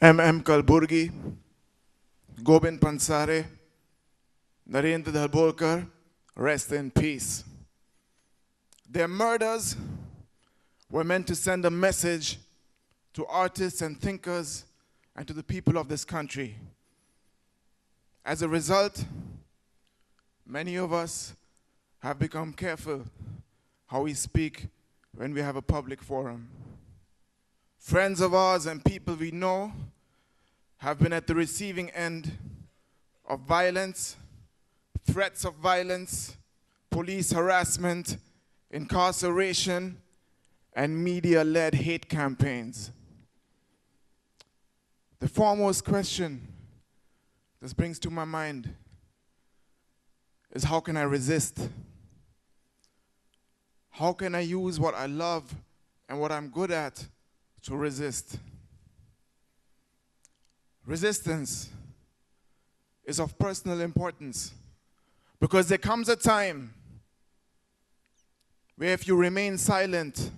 M. Kalburgi, Gobind Pansare, Narendra Dhalbolkar, rest in peace. Their murders were meant to send a message to artists and thinkers and to the people of this country. As a result, many of us have become careful how we speak when we have a public forum. Friends of ours and people we know have been at the receiving end of violence, threats of violence, police harassment, incarceration, and media-led hate campaigns. The foremost question this brings to my mind is, how can I resist? How can I use what I love and what I'm good at to resist? Resistance is of personal importance because there comes a time where if you remain silent,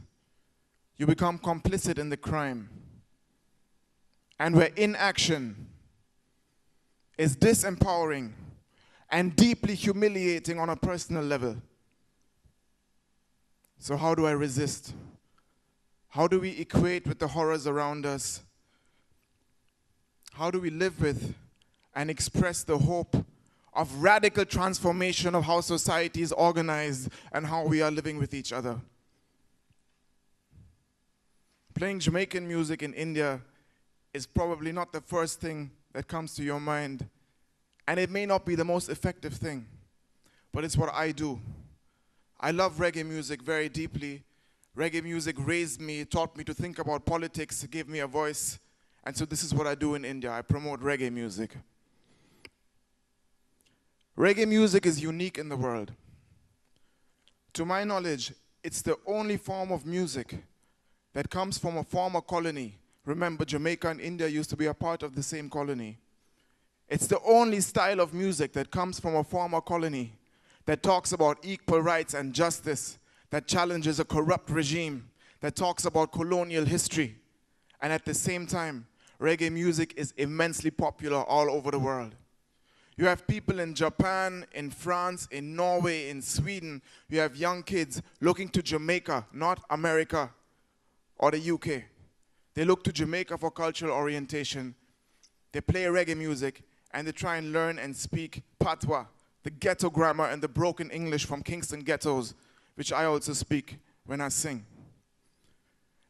you become complicit in the crime. And where inaction is disempowering and deeply humiliating on a personal level. So how do I resist? How do we equate with the horrors around us? How do we live with and express the hope of radical transformation of how society is organized and how we are living with each other? Playing Jamaican music in India is probably not the first thing that comes to your mind, and it may not be the most effective thing, but it's what I do. I love reggae music very deeply. Reggae music raised me, taught me to think about politics, gave me a voice, and so this is what I do in India. I promote reggae music. Reggae music is unique in the world. To my knowledge, it's the only form of music that comes from a former colony. Remember, Jamaica and India used to be a part of the same colony. It's the only style of music that comes from a former colony that talks about equal rights and justice, that challenges a corrupt regime, that talks about colonial history. And at the same time, reggae music is immensely popular all over the world. You have people in Japan, in France, in Norway, in Sweden. You have young kids looking to Jamaica, not America or the UK. They look to Jamaica for cultural orientation. They play reggae music and they try and learn and speak patois, the ghetto grammar and the broken English from Kingston ghettos, which I also speak when I sing.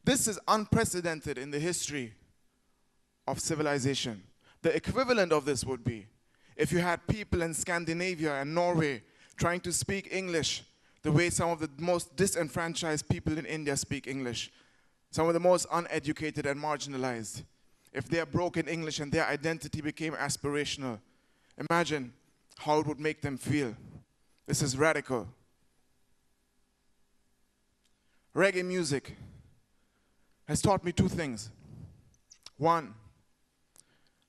This is unprecedented in the history of civilization. The equivalent of this would be if you had people in Scandinavia and Norway trying to speak English the way some of the most disenfranchised people in India speak English, some of the most uneducated and marginalized. If their broken English and their identity became aspirational, imagine how it would make them feel. This is radical. Reggae music has taught me two things. One,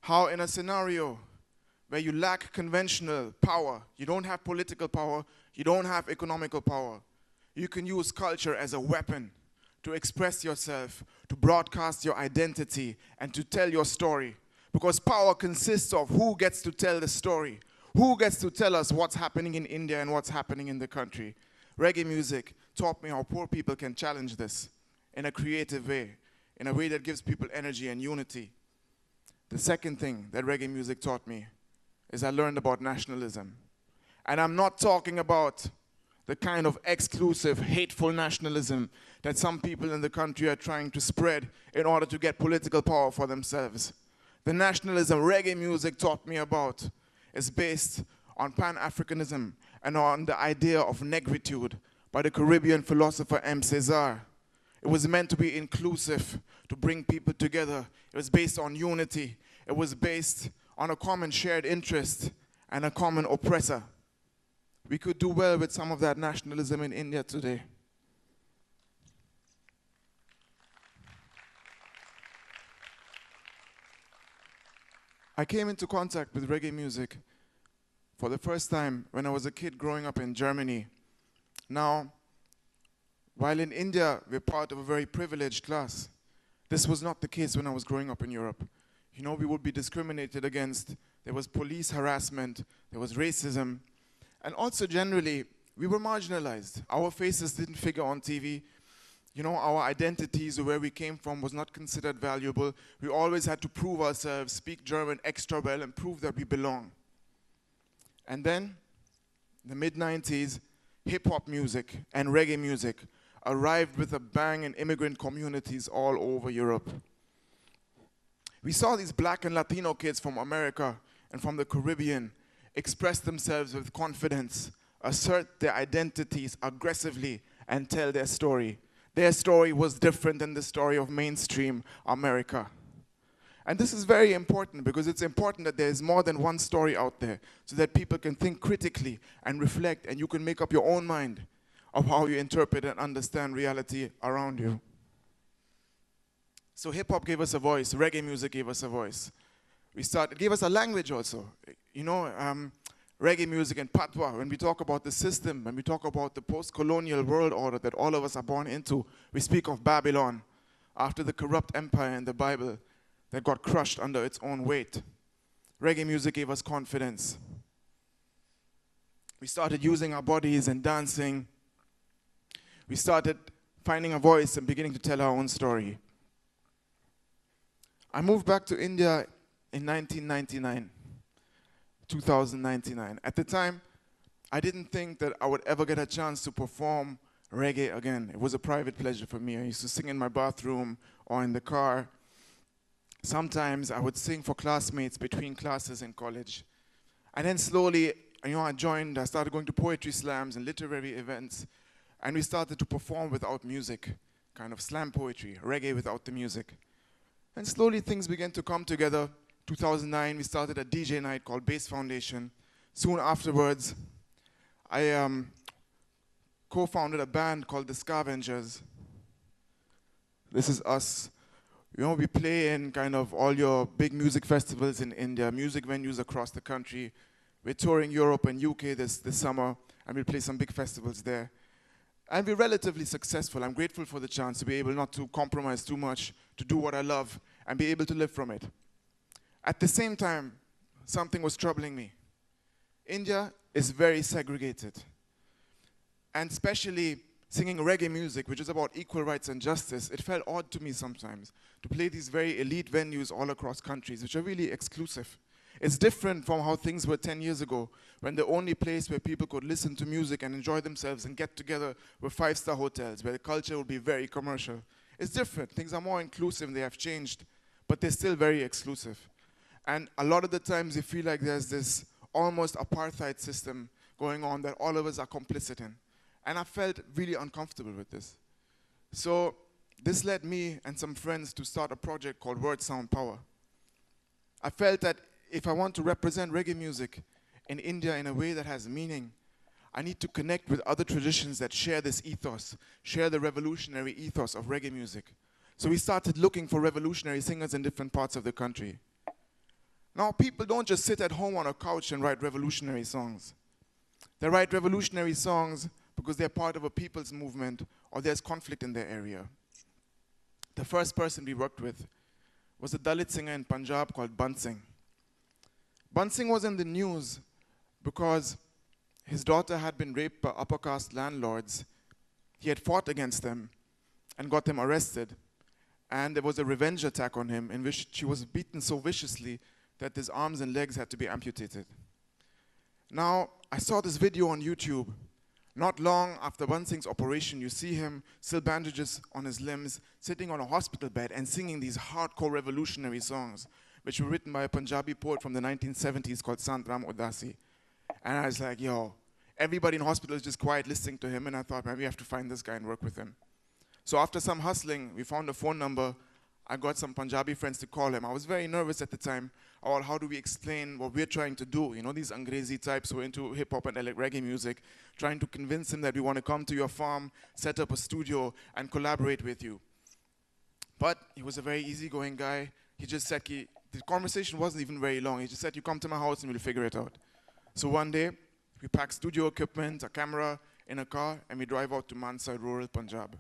how in a scenario where you lack conventional power, you don't have political power, you don't have economical power, you can use culture as a weapon to express yourself, to broadcast your identity, and to tell your story. Because power consists of who gets to tell the story, who gets to tell us what's happening in India and what's happening in the country. Reggae music taught me how poor people can challenge this in a creative way, in a way that gives people energy and unity. The second thing that reggae music taught me is I learned about nationalism. And I'm not talking about the kind of exclusive, hateful nationalism that some people in the country are trying to spread in order to get political power for themselves. The nationalism reggae music taught me about is based on Pan-Africanism and on the idea of negritude by the Caribbean philosopher M. Cesar. It was meant to be inclusive, to bring people together. It was based on unity. It was based on a common shared interest and a common oppressor. We could do well with some of that nationalism in India today. I came into contact with reggae music for the first time when I was a kid growing up in Germany. Now, while in India we're part of a very privileged class, this was not the case when I was growing up in Europe. we would be discriminated against. There was police harassment, there was racism, and also generally, we were marginalized. Our faces didn't figure on TV. Our identities or where we came from was not considered valuable. We always had to prove ourselves, speak German extra well, and prove that we belong. And then, in the mid-90s, hip-hop music and reggae music arrived with a bang in immigrant communities all over Europe. We saw these black and Latino kids from America and from the Caribbean express themselves with confidence, assert their identities aggressively, and tell their story. Their story was different than the story of mainstream America. And this is very important because it's important that there is more than one story out there so that people can think critically and reflect, and you can make up your own mind of how you interpret and understand reality around you. So hip-hop gave us a voice, reggae music gave us a voice. It gave us a language also. Reggae music and patois, when we talk about the system, when we talk about the post-colonial world order that all of us are born into, we speak of Babylon, after the corrupt empire in the Bible that got crushed under its own weight. Reggae music gave us confidence. We started using our bodies and dancing. We started finding a voice and beginning to tell our own story. I moved back to India in 1999. 2099. At the time, I didn't think that I would ever get a chance to perform reggae again. It was a private pleasure for me. I used to sing in my bathroom or in the car. Sometimes I would sing for classmates between classes in college. And then slowly, I started going to poetry slams and literary events, and we started to perform without music, kind of slam poetry, reggae without the music. And slowly things began to come together. 2009, we started a DJ night called Bass Foundation. Soon afterwards, I co-founded a band called the Scavengers. This is us. We play in kind of all your big music festivals in India, music venues across the country. We're touring Europe and UK this summer, and we'll play some big festivals there. And we're relatively successful. I'm grateful for the chance to be able not to compromise too much, to do what I love, and be able to live from it. At the same time, something was troubling me. India is very segregated. And especially singing reggae music, which is about equal rights and justice, it felt odd to me sometimes to play these very elite venues all across countries, which are really exclusive. It's different from how things were 10 years ago, when the only place where people could listen to music and enjoy themselves and get together were five-star hotels, where the culture would be very commercial. It's different. Things are more inclusive and they have changed, but they're still very exclusive. And a lot of the times you feel like there's this almost apartheid system going on that all of us are complicit in. And I felt really uncomfortable with this. So this led me and some friends to start a project called Word Sound Power. I felt that if I want to represent reggae music in India in a way that has meaning, I need to connect with other traditions that share this ethos, share the revolutionary ethos of reggae music. So we started looking for revolutionary singers in different parts of the country. Now, people don't just sit at home on a couch and write revolutionary songs. They write revolutionary songs because they're part of a people's movement or there's conflict in their area. The first person we worked with was a Dalit singer in Punjab called Bant Singh. Bant Singh was in the news because his daughter had been raped by upper caste landlords. He had fought against them and got them arrested. And there was a revenge attack on him in which she was beaten so viciously that his arms and legs had to be amputated. Now, I saw this video on YouTube. Not long after Bant Singh's operation, you see him, still bandages on his limbs, sitting on a hospital bed and singing these hardcore revolutionary songs, which were written by a Punjabi poet from the 1970s called Sant Ram Udasi. And I was like, yo, everybody in hospital is just quiet listening to him, and I thought, man, we have to find this guy and work with him. So after some hustling, we found a phone number. I got some Punjabi friends to call him. I was very nervous at the time about how do we explain what we're trying to do. These Angrezi types who are into hip-hop and reggae music, trying to convince him that we want to come to your farm, set up a studio, and collaborate with you. But he was a very easygoing guy. He just said, the conversation wasn't even very long. He just said, you come to my house and we'll figure it out. So one day, we packed studio equipment, a camera, in a car, and we drive out to Mansard, rural Punjab.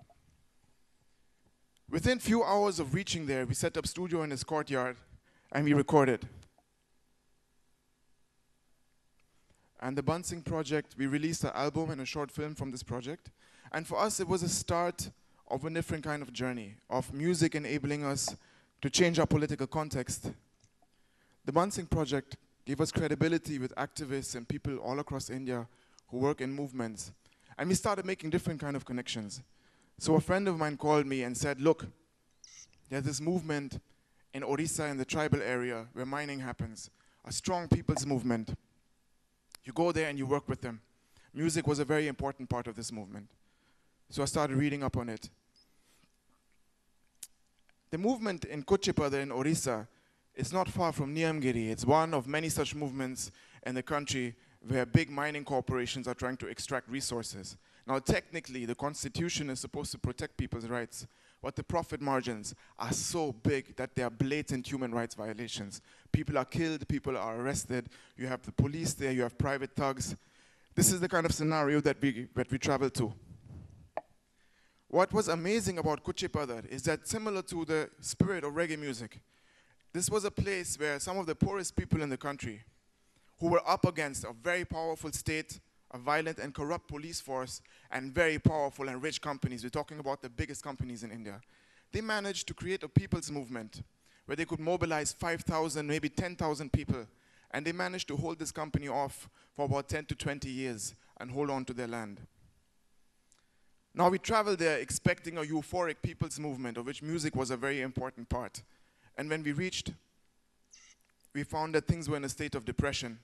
Within few hours of reaching there, we set up studio in his courtyard, and we recorded. And the Bunsing project, we released an album and a short film from this project. And for us, it was a start of a different kind of journey, of music enabling us to change our political context. The Bunsing project gave us credibility with activists and people all across India who work in movements. And we started making different kind of connections. So a friend of mine called me and said, look, there's this movement in Orissa in the tribal area where mining happens, a strong people's movement. You go there and you work with them. Music was a very important part of this movement. So I started reading up on it. The movement in Kuchipada in Orissa is not far from Niyamgiri. It's one of many such movements in the country where big mining corporations are trying to extract resources. Now, technically, the constitution is supposed to protect people's rights, but the profit margins are so big that they are blatant human rights violations. People are killed, people are arrested, you have the police there, you have private thugs. This is the kind of scenario that we travel to. What was amazing about Kuchipadar is that similar to the spirit of reggae music, this was a place where some of the poorest people in the country who were up against a very powerful state, a violent and corrupt police force, and very powerful and rich companies. We're talking about the biggest companies in India. They managed to create a people's movement where they could mobilize 5,000, maybe 10,000 people, and they managed to hold this company off for about 10 to 20 years and hold on to their land. Now we traveled there expecting a euphoric people's movement, of which music was a very important part. And when we reached, we found that things were in a state of depression.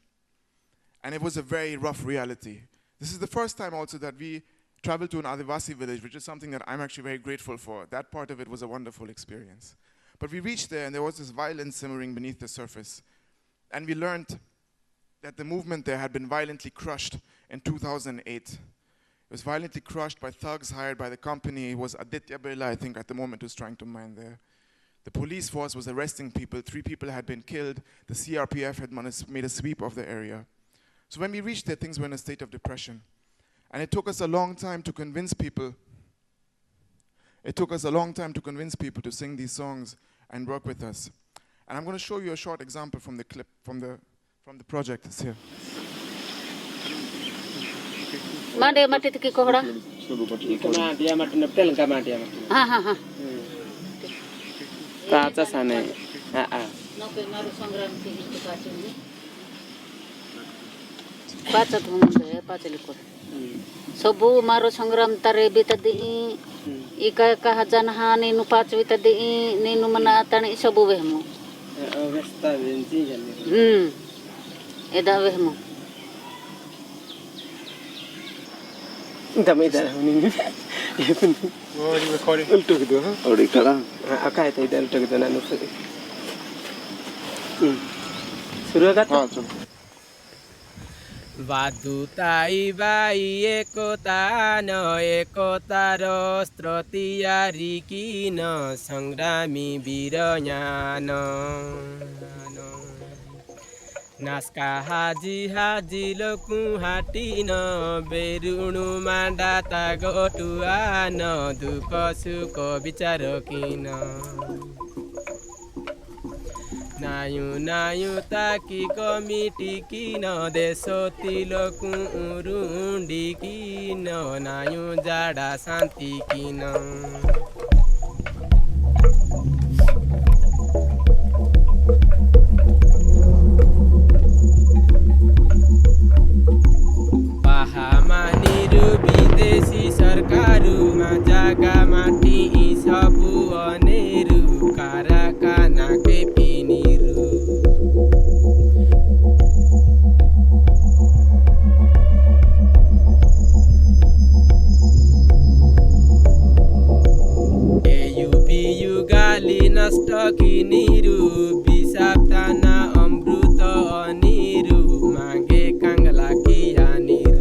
And it was a very rough reality. This is the first time also that we traveled to an Adivasi village, which is something that I'm actually very grateful for. That part of it was a wonderful experience. But we reached there and there was this violence simmering beneath the surface. And we learned that the movement there had been violently crushed in 2008. It was violently crushed by thugs hired by the company. It was Aditya Birla, I think, at the moment, who's trying to mine there. The police force was arresting people. 3 people had been killed. The CRPF had made a sweep of the area. So when we reached there, things were in a state of depression. And it took us a long time to convince people. It took us a long time to convince people to sing these songs and work with us. And I'm going to show you a short example from the clip, from the project. It's here. Mande mati tiki kohra. Kama dia mati neptel kama dia mati. Ha. Kaca sana. Nope maru sangram ti itu kacungi. Pacat hunde pacelikor. Sobu maru sangram tare bitadi ika kahajana ninu pac bitadi ninu mana tani sobu vehmo. Vesta venci jani. Eda vehmo. Dami dah ni. Oh, you recording? Ultu gitu, ha? Oh, dikala. Akai tadi dah ultu gitu nanu suri. Suruh kata. हाँ चलो. Vadutai vai ekotar strotiari kino sangrami biranyano. Naskah haji loku hatino berunu mandata gotuano duko suko bicarokino. Nayu taki komiti kino desoti loku urundi kino nayu jada santi kino. Pahamaniru bidesi sarkaru majaga mati isabu oneru karakana kepiniru. Eyubiyu gali nasta kiniru bisaptana amruta oniru mage kangla kiyaniru.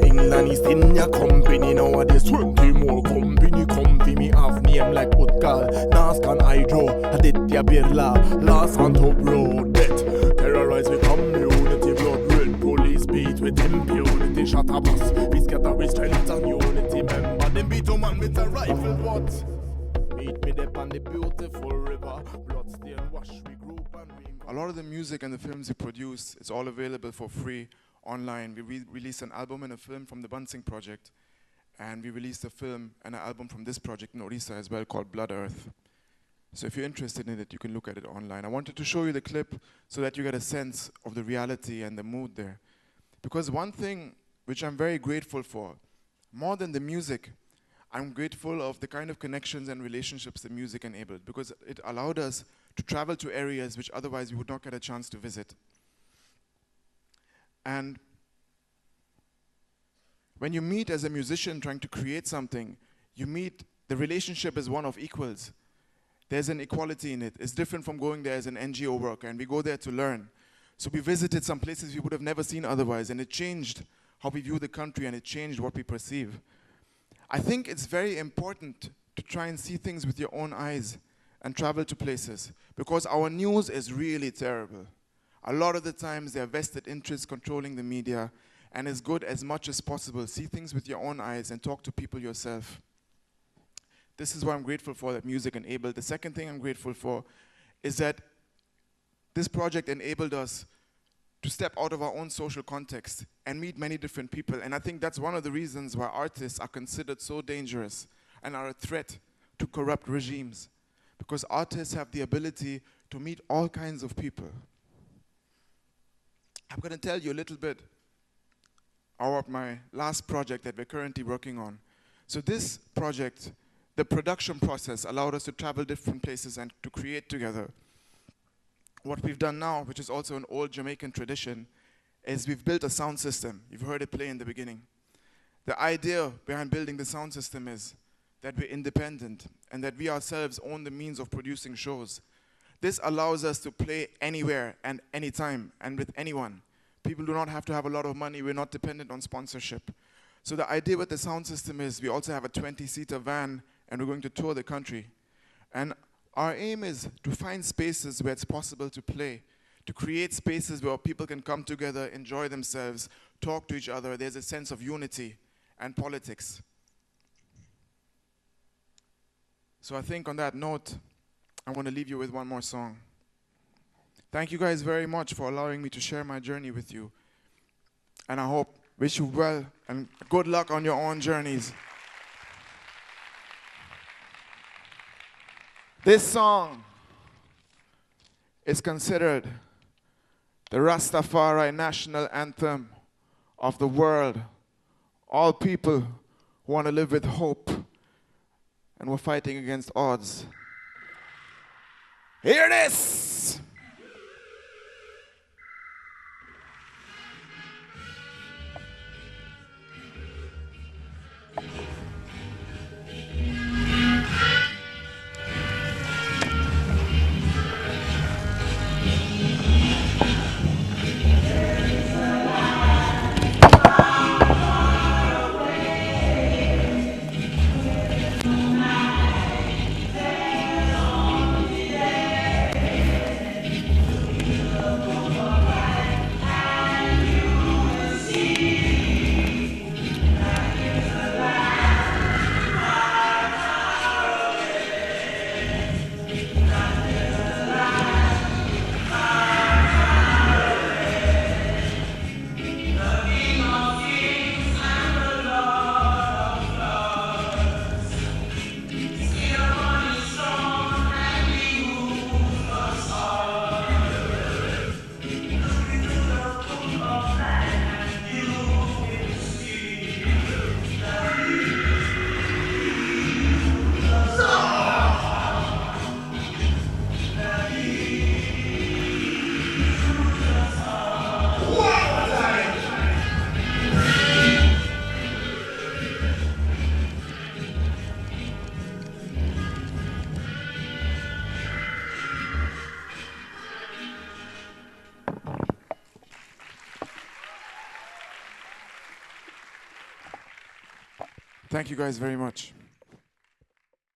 England, East India Company nowadays 20 Aditya Birla, last on top road, death. Terrorize with community, blood red police beat with impunity. Shut up us, we scatter with strength and unity. Member them beat a man with a rifle, what? Meet me there on the beautiful river, blood stain wash, we group and we... A lot of the music and the films we produce, it's all available for free online. We released an album and a film from the Bunsing project, and we released a film and an album from this project in Orissa as well called Blood Earth. So if you're interested in it, you can look at it online. I wanted to show you the clip so that you get a sense of the reality and the mood there. Because one thing which I'm very grateful for, more than the music, I'm grateful of the kind of connections and relationships the music enabled, because it allowed us to travel to areas which otherwise we would not get a chance to visit. And when you meet as a musician trying to create something, you meet, the relationship is one of equals. There's an equality in it. It's different from going there as an NGO worker, and we go there to learn. So we visited some places we would have never seen otherwise, and it changed how we view the country, and it changed what we perceive. I think it's very important to try and see things with your own eyes and travel to places, because our news is really terrible. A lot of the times there are vested interests controlling the media, and it's good as much as possible, see things with your own eyes and talk to people yourself. This is what I'm grateful for that music enabled. The second thing I'm grateful for is that this project enabled us to step out of our own social context and meet many different people. And I think that's one of the reasons why artists are considered so dangerous and are a threat to corrupt regimes. Because artists have the ability to meet all kinds of people. I'm going to tell you a little bit about my last project that we're currently working on. So this project, the production process allowed us to travel different places and to create together. What we've done now, which is also an old Jamaican tradition, is we've built a sound system. You've heard it play in the beginning. The idea behind building the sound system is that we're independent and that we ourselves own the means of producing shows. This allows us to play anywhere and anytime and with anyone. People do not have to have a lot of money. We're not dependent on sponsorship. So the idea with the sound system is we also have a 20-seater van, and we're going to tour the country. And our aim is to find spaces where it's possible to play, to create spaces where people can come together, enjoy themselves, talk to each other. There's a sense of unity and politics. So I think on that note, I'm going to leave you with one more song. Thank you guys very much for allowing me to share my journey with you. And I wish you well and good luck on your own journeys. This song is considered the Rastafari national anthem of the world. All people who want to live with hope and we're fighting against odds. Here it is! Thank you guys very much.